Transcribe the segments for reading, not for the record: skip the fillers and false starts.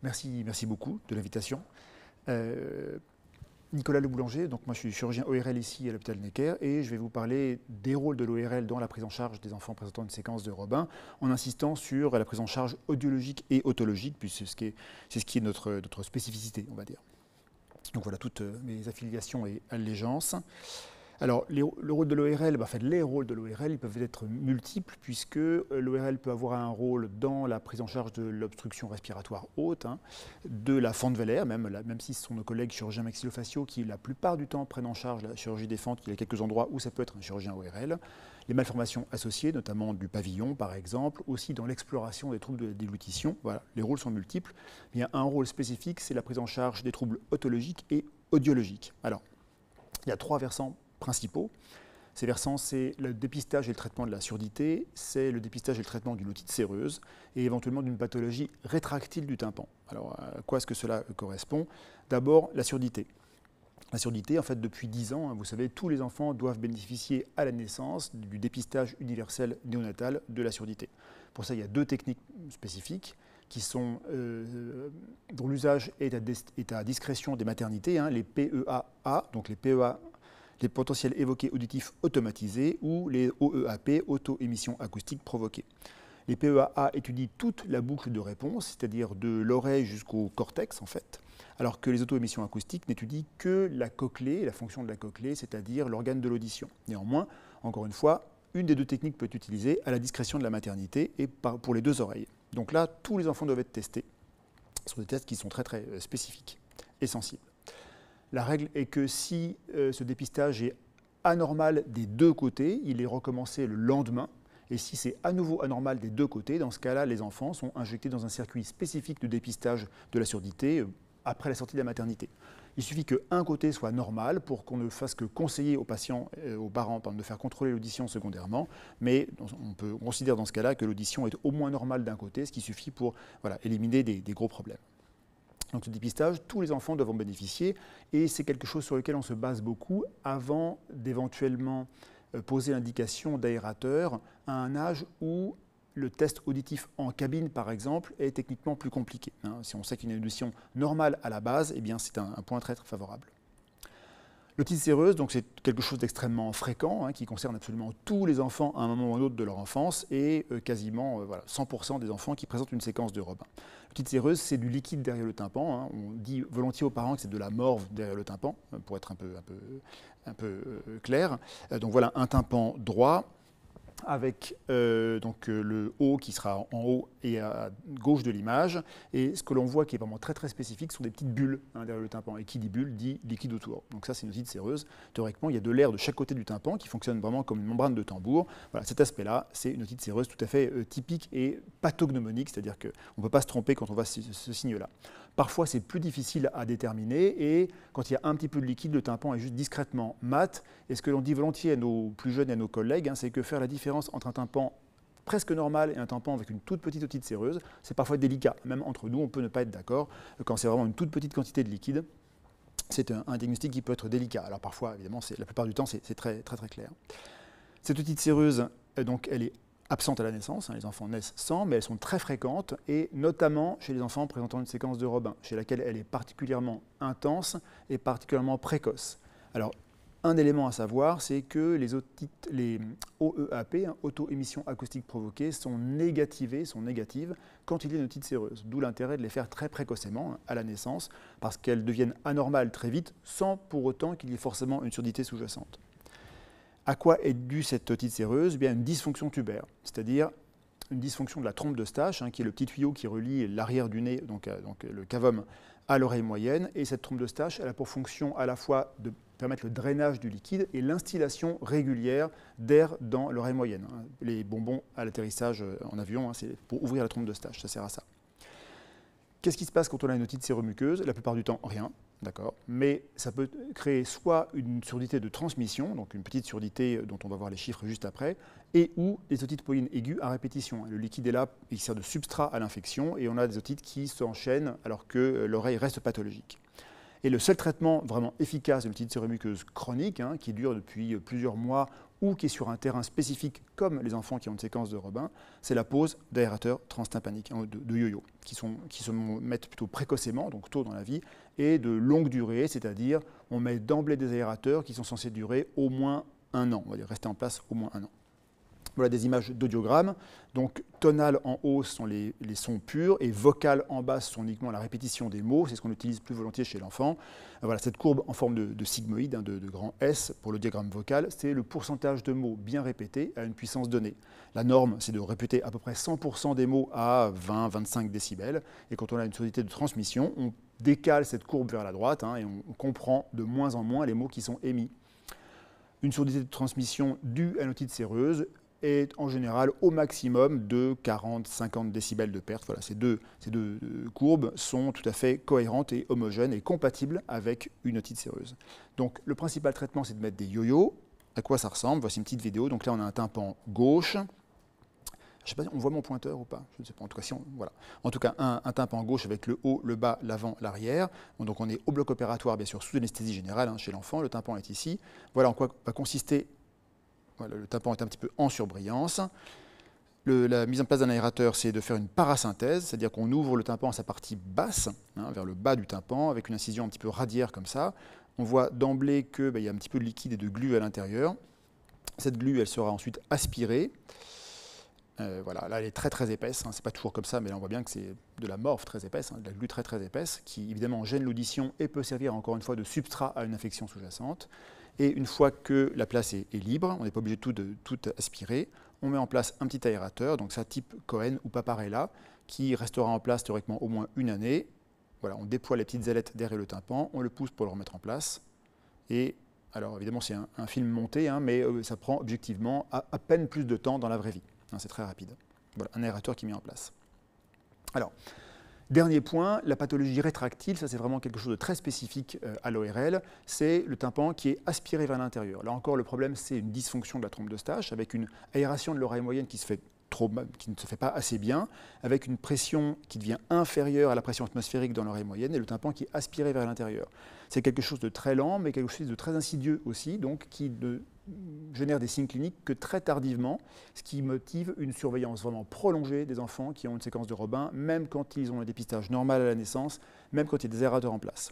Merci beaucoup de l'invitation. Euh, Nicolas Le Boulanger, donc moi je suis chirurgien ORL ici à l'hôpital Necker et je vais vous parler des rôles de l'ORL dans la prise en charge des enfants présentant une séquence de Robin en insistant sur la prise en charge audiologique et otologique, puisque c'est ce qui est notre spécificité, on va dire. Donc voilà toutes mes affiliations et allégeances. Alors, le rôle de l'ORL, les rôles de l'ORL, ils peuvent être multiples, puisque l'ORL peut avoir un rôle dans la prise en charge de l'obstruction respiratoire haute, de la fente vélaire, même si ce sont nos collègues chirurgiens maxillofaciaux qui, la plupart du temps, prennent en charge la chirurgie des fentes. Il y a quelques endroits où ça peut être un chirurgien ORL. Les malformations associées, notamment du pavillon, par exemple, aussi dans l'exploration des troubles de la déglutition. Voilà, les rôles sont multiples. Il y a un rôle spécifique, c'est la prise en charge des troubles otologiques et audiologiques. Alors, il y a 3 versants principaux. Ces versants, c'est le dépistage et le traitement de la surdité, c'est le dépistage et le traitement d'une otite séreuse et éventuellement d'une pathologie rétractile du tympan. Alors, à quoi est-ce que cela correspond? D'abord, la surdité. La surdité, en fait, depuis 10 ans, vous savez, tous les enfants doivent bénéficier à la naissance du dépistage universel néonatal de la surdité. Pour ça, il y a 2 techniques spécifiques qui sont, dont l'usage est à discrétion des maternités, les PEA-A, donc les PEA, les potentiels évoqués auditifs automatisés, ou les OEAP, auto-émission acoustique provoquée. Les PEA-A étudient toute la boucle de réponse, c'est-à-dire de l'oreille jusqu'au cortex en fait, alors que les auto-émissions acoustiques n'étudient que la cochlée, la fonction de la cochlée, c'est-à-dire l'organe de l'audition. Néanmoins, encore une fois, une des 2 techniques peut être utilisée à la discrétion de la maternité et pour les 2 oreilles. Donc là, tous les enfants doivent être testés. Ce sont des tests qui sont très spécifiques et sensibles. La règle est que si ce dépistage est anormal des 2 côtés, il est recommencé le lendemain. Et si c'est à nouveau anormal des 2 côtés, dans ce cas-là, les enfants sont injectés dans un circuit spécifique de dépistage de la surdité après la sortie de la maternité. Il suffit qu'un côté soit normal pour qu'on ne fasse que conseiller aux patients, aux parents, de faire contrôler l'audition secondairement. Mais on considère dans ce cas-là que l'audition est au moins normale d'un côté, ce qui suffit pour éliminer des gros problèmes. Donc ce dépistage, tous les enfants doivent en bénéficier et c'est quelque chose sur lequel on se base beaucoup avant d'éventuellement poser l'indication d'aérateur à un âge où le test auditif en cabine, par exemple, est techniquement plus compliqué. Si on sait qu'il y a une audition normale à la base, eh bien c'est un point très favorable. L'otite séreuse, donc c'est quelque chose d'extrêmement fréquent, qui concerne absolument tous les enfants à un moment ou à un autre de leur enfance et quasiment 100% des enfants qui présentent une séquence de Robin. L'otite séreuse, c'est du liquide derrière le tympan. On dit volontiers aux parents que c'est de la morve derrière le tympan, pour être un peu clair. Donc voilà, un tympan droit avec le haut qui sera en haut et à gauche de l'image. Et ce que l'on voit qui est vraiment très spécifique sont des petites bulles derrière le tympan. Et qui dit bulle dit liquide autour. Donc ça, c'est une otite séreuse. Théoriquement, il y a de l'air de chaque côté du tympan qui fonctionne vraiment comme une membrane de tambour. Voilà, cet aspect-là, c'est une otite séreuse tout à fait typique et pathognomonique, c'est-à-dire qu'on ne peut pas se tromper quand on voit ce signe-là. Parfois, c'est plus difficile à déterminer et quand il y a un petit peu de liquide, le tympan est juste discrètement mat. Et ce que l'on dit volontiers à nos plus jeunes et à nos collègues, c'est que faire la différence entre un tympan presque normal et un tympan avec une toute petite otite séreuse, c'est parfois délicat. Même entre nous, on peut ne pas être d'accord. Quand c'est vraiment une toute petite quantité de liquide, c'est un diagnostic qui peut être délicat. Alors parfois, évidemment, la plupart du temps, c'est très clair. Cette otite séreuse, donc, elle est absentes à la naissance, les enfants naissent sans, mais elles sont très fréquentes, et notamment chez les enfants présentant une séquence de Robin, chez laquelle elle est particulièrement intense et particulièrement précoce. Alors, un élément à savoir, c'est que les OEAP, auto-émission acoustique provoquée, sont négatives quand il y a une otite séreuse, d'où l'intérêt de les faire très précocement, à la naissance, parce qu'elles deviennent anormales très vite, sans pour autant qu'il y ait forcément une surdité sous-jacente. À quoi est due cette otite séreuse? Eh bien, une dysfonction tubaire, c'est-à-dire une dysfonction de la trompe d'Eustache, qui est le petit tuyau qui relie l'arrière du nez, donc le cavum, à l'oreille moyenne. Et cette trompe d'Eustache, elle a pour fonction à la fois de permettre le drainage du liquide et l'instillation régulière d'air dans l'oreille moyenne. Les bonbons à l'atterrissage en avion, c'est pour ouvrir la trompe d'Eustache, ça sert à ça. Qu'est-ce qui se passe quand on a une otite séromuqueuse? La plupart du temps, rien. D'accord. Mais ça peut créer soit une surdité de transmission, donc une petite surdité dont on va voir les chiffres juste après, et ou des otites poïnes aiguës à répétition. Le liquide est là, il sert de substrat à l'infection, et on a des otites qui s'enchaînent alors que l'oreille reste pathologique. Et le seul traitement vraiment efficace de l'otite séromuqueuse chronique, qui dure depuis plusieurs mois, ou qui est sur un terrain spécifique comme les enfants qui ont une séquence de Robin, c'est la pose d'aérateurs transtympaniques, de yo-yo, qui se mettent plutôt précocement, donc tôt dans la vie, et de longue durée, c'est-à-dire on met d'emblée des aérateurs qui sont censés durer au moins 1 an, on va dire rester en place au moins 1 an. Voilà des images d'audiogramme. Donc, tonal en haut sont les sons purs et vocal en bas sont uniquement la répétition des mots. C'est ce qu'on utilise plus volontiers chez l'enfant. Voilà, cette courbe en forme de sigmoïde, de grand S pour le diagramme vocal, c'est le pourcentage de mots bien répétés à une puissance donnée. La norme, c'est de répéter à peu près 100% des mots à 20-25 décibels. Et quand on a une surdité de transmission, on décale cette courbe vers la droite et on comprend de moins en moins les mots qui sont émis. Une surdité de transmission due à une otite séreuse est en général au maximum de 40-50 décibels de perte. Voilà, ces deux courbes sont tout à fait cohérentes et homogènes et compatibles avec une otite séreuse. Donc le principal traitement, c'est de mettre des yo-yo. À quoi ça ressemble? Voici une petite vidéo. Donc là, on a un tympan gauche. Je ne sais pas si on voit mon pointeur ou pas. Je ne sais pas. En tout cas, voilà. En tout cas, un tympan gauche avec le haut, le bas, l'avant, l'arrière. Donc on est au bloc opératoire, bien sûr, sous anesthésie générale chez l'enfant. Le tympan est ici. Voilà en quoi va consister. Voilà, le tympan est un petit peu en surbrillance. La mise en place d'un aérateur, c'est de faire une parasynthèse, c'est-à-dire qu'on ouvre le tympan à sa partie basse, vers le bas du tympan, avec une incision un petit peu radiaire comme ça. On voit d'emblée qu'il y a un petit peu de liquide et de glu à l'intérieur. Cette glu, elle sera ensuite aspirée. Voilà, là, elle est très très épaisse. C'est pas toujours comme ça, mais là, on voit bien que c'est de la morphe très épaisse, de la glu très très épaisse, qui évidemment gêne l'audition et peut servir encore une fois de substrat à une infection sous-jacente. Et une fois que la place est libre, on n'est pas obligé de tout aspirer, on met en place un petit aérateur, donc ça type Cohen ou Paparella, qui restera en place théoriquement au moins 1 année. Voilà, on déploie les petites ailettes derrière le tympan, on le pousse pour le remettre en place. Et alors évidemment c'est un film monté, mais ça prend objectivement à peine plus de temps dans la vraie vie. C'est très rapide. Voilà, un aérateur qui est mis en place. Alors, dernier point, la pathologie rétractile, ça c'est vraiment quelque chose de très spécifique à l'ORL, c'est le tympan qui est aspiré vers l'intérieur. Là encore, le problème, c'est une dysfonction de la trompe d'Eustache, avec une aération de l'oreille moyenne qui ne se fait pas assez bien, avec une pression qui devient inférieure à la pression atmosphérique dans l'oreille moyenne, et le tympan qui est aspiré vers l'intérieur. C'est quelque chose de très lent, mais quelque chose de très insidieux aussi, donc qui ne génère des signes cliniques que très tardivement, ce qui motive une surveillance vraiment prolongée des enfants qui ont une séquence de Robin, même quand ils ont un dépistage normal à la naissance, même quand il y a des aérateurs en place.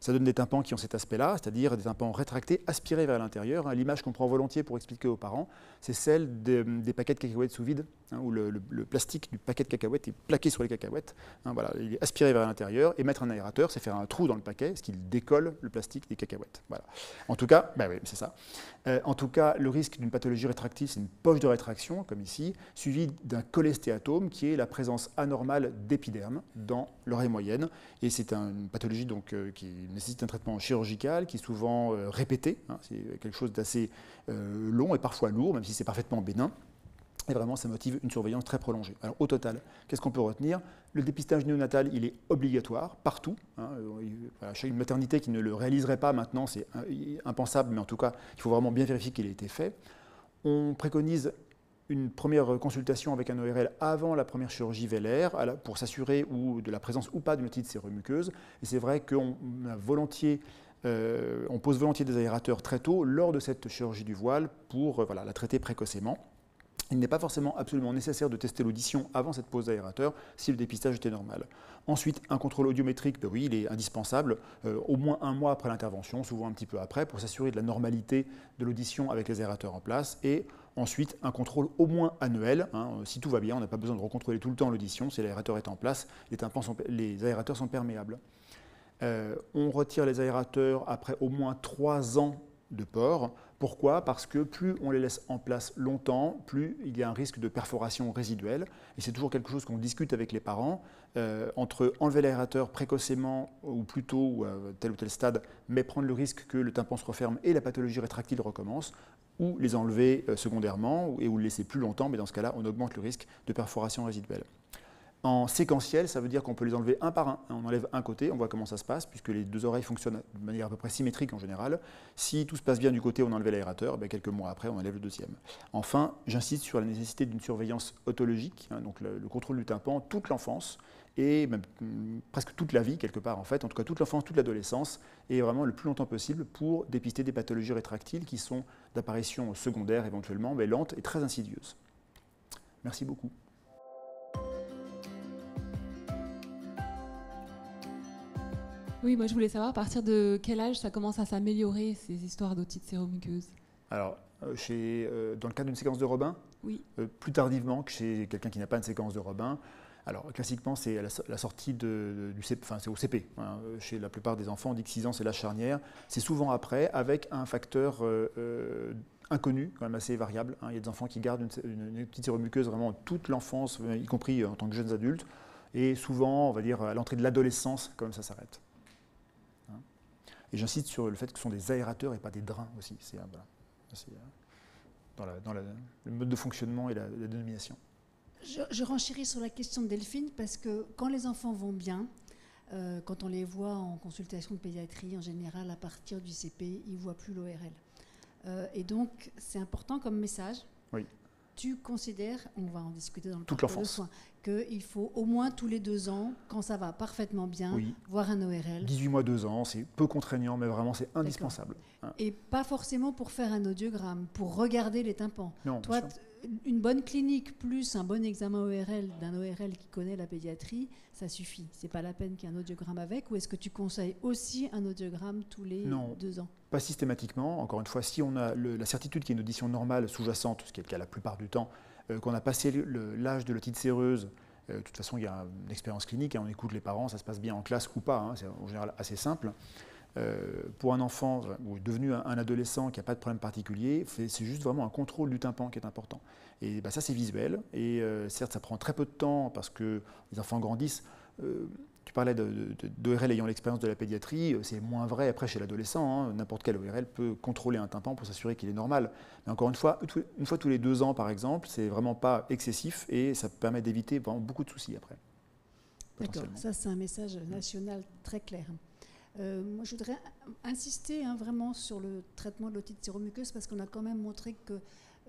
Ça donne des tympans qui ont cet aspect-là, c'est-à-dire des tympans rétractés, aspirés vers l'intérieur. L'image qu'on prend volontiers pour expliquer aux parents, c'est celle des paquets de cacahuètes sous vide, où le plastique du paquet de cacahuètes est plaqué sur les cacahuètes. Voilà, il est aspiré vers l'intérieur, et mettre un aérateur, c'est faire un trou dans le paquet, ce qui décolle le plastique des cacahuètes. Voilà. En tout cas, oui, c'est ça. En tout cas, le risque d'une pathologie rétractive, c'est une poche de rétraction, comme ici, suivie d'un cholestéatome, qui est la présence anormale d'épiderme dans l'oreille moyenne. Et c'est une pathologie donc, qui nécessite un traitement chirurgical, qui est souvent répété. C'est quelque chose d'assez long et parfois lourd, même si c'est parfaitement bénin. Et vraiment, ça motive une surveillance très prolongée. Alors, au total, qu'est-ce qu'on peut retenir? Le dépistage néonatal, il est obligatoire, partout. Voilà, une maternité qui ne le réaliserait pas maintenant, c'est impensable, mais en tout cas, il faut vraiment bien vérifier qu'il ait été fait. On préconise une première consultation avec un ORL avant la première chirurgie vélaire pour s'assurer de la présence ou pas d'une otite séromuqueuse. Et c'est vrai qu'on pose volontiers des aérateurs très tôt lors de cette chirurgie du voile pour la traiter précocement. Il n'est pas forcément absolument nécessaire de tester l'audition avant cette pose d'aérateur si le dépistage était normal. Ensuite, un contrôle audiométrique, oui, il est indispensable, au moins 1 mois après l'intervention, souvent un petit peu après, pour s'assurer de la normalité de l'audition avec les aérateurs en place. Et ensuite, un contrôle au moins annuel. Si tout va bien, on n'a pas besoin de recontrôler tout le temps l'audition. Si l'aérateur est en place, les aérateurs sont perméables. On retire les aérateurs après au moins 3 ans de port. Pourquoi? Parce que plus on les laisse en place longtemps, plus il y a un risque de perforation résiduelle. Et c'est toujours quelque chose qu'on discute avec les parents, entre enlever l'aérateur précocement ou plus tôt ou à tel ou tel stade, mais prendre le risque que le tympan se referme et la pathologie rétractile recommence, ou les enlever secondairement ou le laisser plus longtemps, mais dans ce cas-là, on augmente le risque de perforation résiduelle. En séquentiel, ça veut dire qu'on peut les enlever un par un. On enlève un côté, on voit comment ça se passe, puisque les 2 oreilles fonctionnent de manière à peu près symétrique en général. Si tout se passe bien du côté où on a enlevé l'aérateur, quelques mois après, on enlève le deuxième. Enfin, j'insiste sur la nécessité d'une surveillance otologique, donc le contrôle du tympan toute l'enfance, et même, presque toute la vie quelque part en fait, en tout cas toute l'enfance, toute l'adolescence, et vraiment le plus longtemps possible pour dépister des pathologies rétractiles qui sont d'apparition secondaire éventuellement, mais lentes et très insidieuses. Merci beaucoup. Oui, moi je voulais savoir à partir de quel âge ça commence à s'améliorer, ces histoires d'otite séromuqueuse. Alors, dans le cas d'une séquence de Robin, oui. Plus tardivement que chez quelqu'un qui n'a pas une séquence de Robin. Alors, classiquement, c'est à la sortie du CP, enfin, c'est au CP. Hein. Chez la plupart des enfants, on dit que 6 ans, c'est l'âge charnière. C'est souvent après, avec un facteur inconnu, quand même assez variable. Hein. Il y a des enfants qui gardent une petite séromuqueuse vraiment toute l'enfance, y compris en tant que jeunes adultes. Et souvent, on va dire, à l'entrée de l'adolescence, quand même, ça s'arrête. Hein. Et j'insiste sur le fait que ce sont des aérateurs et pas des drains aussi. C'est dans le mode de fonctionnement et la dénomination. Je renchéris sur la question de Delphine parce que quand les enfants vont bien, quand on les voit en consultation de pédiatrie, en général, à partir du CP, ils ne voient plus l'ORL. Et donc, c'est important comme message. Oui. Tu considères, on va en discuter dans le toute parcours de l'enfance, soins, qu'il faut au moins tous les 2 ans, quand ça va parfaitement bien, oui. voir un ORL. 18 mois, 2 ans, c'est peu contraignant, mais vraiment c'est indispensable. Hein. Et pas forcément pour faire un audiogramme, pour regarder les tympans. Non, toi, une bonne clinique plus un bon examen ORL d'un ORL qui connaît la pédiatrie, ça suffit. C'est pas la peine qu'il y ait un audiogramme avec. Ou est-ce que tu conseilles aussi un audiogramme tous les 2 ans? Pas systématiquement. Encore une fois, si on a la certitude qu'il y a une audition normale sous-jacente, ce qui est le cas la plupart du temps, qu'on a passé l'âge de l'otite séreuse, de toute façon, il y a une expérience clinique, hein, on écoute les parents, ça se passe bien en classe ou pas, hein, c'est en général assez simple. Pour un enfant ou devenu un adolescent qui n'a pas de problème particulier, c'est juste vraiment un contrôle du tympan qui est important. Et ça, c'est visuel. Et certes, ça prend très peu de temps parce que les enfants grandissent. Tu parlais d'ORL ayant l'expérience de la pédiatrie, c'est moins vrai après chez l'adolescent. Hein. N'importe quel ORL peut contrôler un tympan pour s'assurer qu'il est normal. Mais encore une fois tous les 2 ans, par exemple, c'est vraiment pas excessif et ça permet d'éviter vraiment beaucoup de soucis après. D'accord, ça c'est un message national très clair. Moi, je voudrais insister vraiment sur le traitement de l'otite séromuqueuse parce qu'on a quand même montré que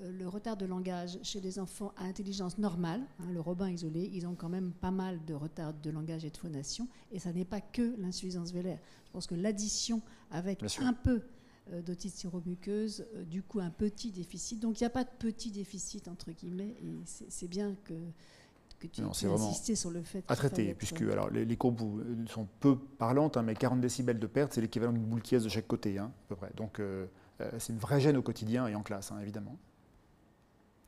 le retard de langage chez les enfants à intelligence normale, le Robin isolé, ils ont quand même pas mal de retard de langage et de phonation, et ça n'est pas que l'insuffisance vélaire. Je pense que l'addition avec un peu d'otite séromuqueuse, du coup un petit déficit, donc il n'y a pas de petit déficit entre guillemets, et c'est bien que tu as insisté sur le fait à traiter, puisque alors, les courbes sont peu parlantes, hein, mais 40 décibels de perte, c'est l'équivalent d'une boule qui de chaque côté, hein, à peu près. Donc c'est une vraie gêne au quotidien et en classe, hein, évidemment.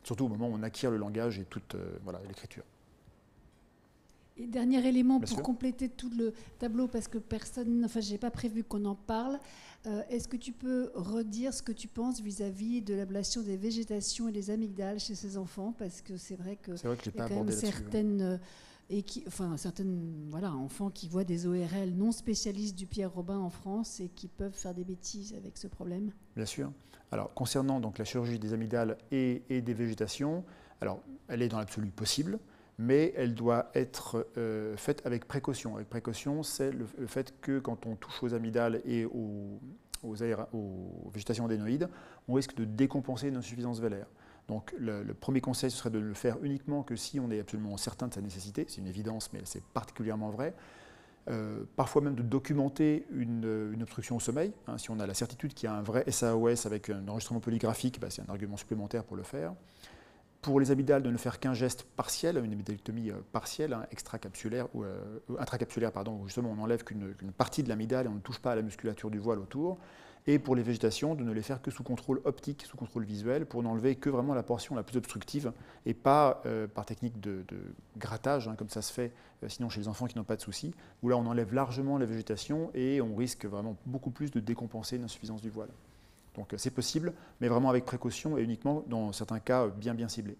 Surtout au moment où on acquiert le langage et toute l'écriture. Et dernier élément pour compléter tout le tableau, parce que je n'ai pas prévu qu'on en parle, est-ce que tu peux redire ce que tu penses vis-à-vis de l'ablation des végétations et des amygdales chez ces enfants? Parce que c'est vrai que y a quand même certaines enfants qui voient des ORL non spécialistes du Pierre Robin en France et qui peuvent faire des bêtises avec ce problème. Bien sûr. Alors, concernant donc, la chirurgie des amygdales et des végétations, alors, elle est dans l'absolu possible, mais elle doit être faite avec précaution. Avec précaution, c'est le fait que quand on touche aux amygdales et aux végétations adénoïdes, on risque de décompenser une insuffisance vélaire. Donc le premier conseil, ce serait de le faire uniquement que si on est absolument certain de sa nécessité. C'est une évidence, mais c'est particulièrement vrai. Parfois même de documenter une obstruction au sommeil. Hein, si on a la certitude qu'il y a un vrai SAOS avec un enregistrement polygraphique, c'est un argument supplémentaire pour le faire. Pour les amygdales, de ne faire qu'un geste partiel, une amygdalectomie partielle, hein, extracapsulaire ou intracapsulaire, où justement on n'enlève qu'une partie de l'amygdale et on ne touche pas à la musculature du voile autour. Et pour les végétations, de ne les faire que sous contrôle optique, sous contrôle visuel, pour n'enlever que vraiment la portion la plus obstructive et pas par technique de grattage, hein, comme ça se fait sinon chez les enfants qui n'ont pas de soucis, où là on enlève largement la végétation et on risque vraiment beaucoup plus de décompenser une insuffisance du voile. Donc c'est possible, mais vraiment avec précaution et uniquement dans certains cas bien ciblés.